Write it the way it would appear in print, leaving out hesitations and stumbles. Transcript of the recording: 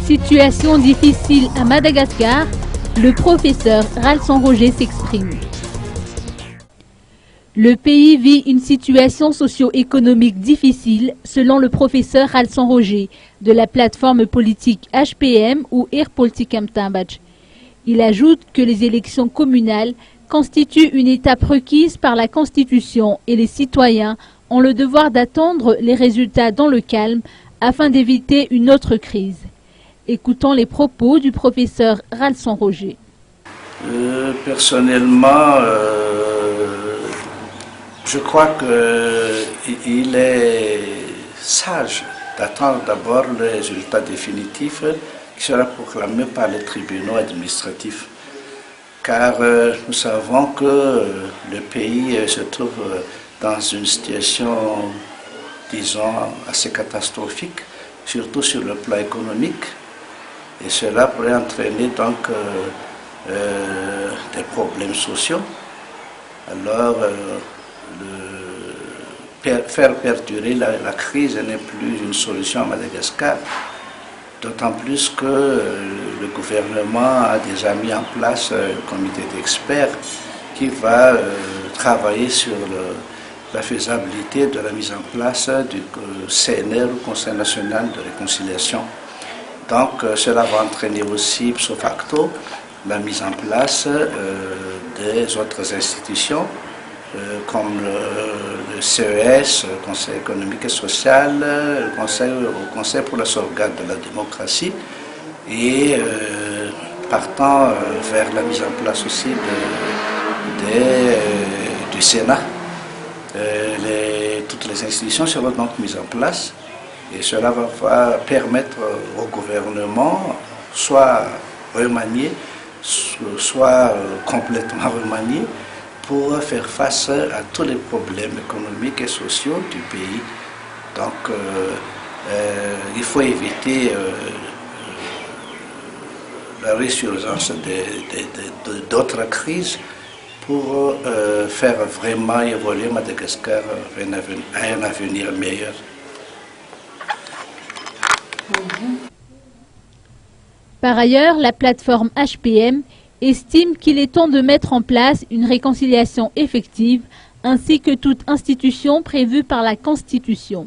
Situation difficile à Madagascar, le professeur Ralson Roger s'exprime. Le pays vit une situation socio-économique difficile, selon le professeur Ralson Roger, de la plateforme politique HPM ou Airpolitikam Tambach. Il ajoute que les élections communales constituent une étape requise par la Constitution et les citoyens ont le devoir d'attendre les résultats dans le calme afin d'éviter une autre crise. Écoutons les propos du professeur Ralson Roger. Personnellement, je crois qu'il est sage d'attendre d'abord le résultat définitif qui sera proclamé par les tribunaux administratifs. Car nous savons que le pays se trouve dans une situation, disons, assez catastrophique, surtout sur le plan économique. Et cela pourrait entraîner donc des problèmes sociaux. Alors, faire perdurer la crise n'est plus une solution à Madagascar. D'autant plus que le gouvernement a déjà mis en place un comité d'experts qui va travailler sur la faisabilité de la mise en place du CNR, le Conseil national de réconciliation. Donc cela va entraîner aussi, ipso facto, la mise en place des autres institutions comme le CES, le Conseil économique et social, le Conseil pour la sauvegarde de la démocratie, et partant vers la mise en place aussi du Sénat. Toutes les institutions seront donc mises en place et cela va permettre au gouvernement soit remanié, soit complètement remanié, pour faire face à tous les problèmes économiques et sociaux du pays. Donc il faut éviter la résurgence d'autres crises pour faire vraiment évoluer Madagascar à un avenir meilleur. Par ailleurs, la plateforme HPM estime qu'il est temps de mettre en place une réconciliation effective ainsi que toute institution prévue par la Constitution.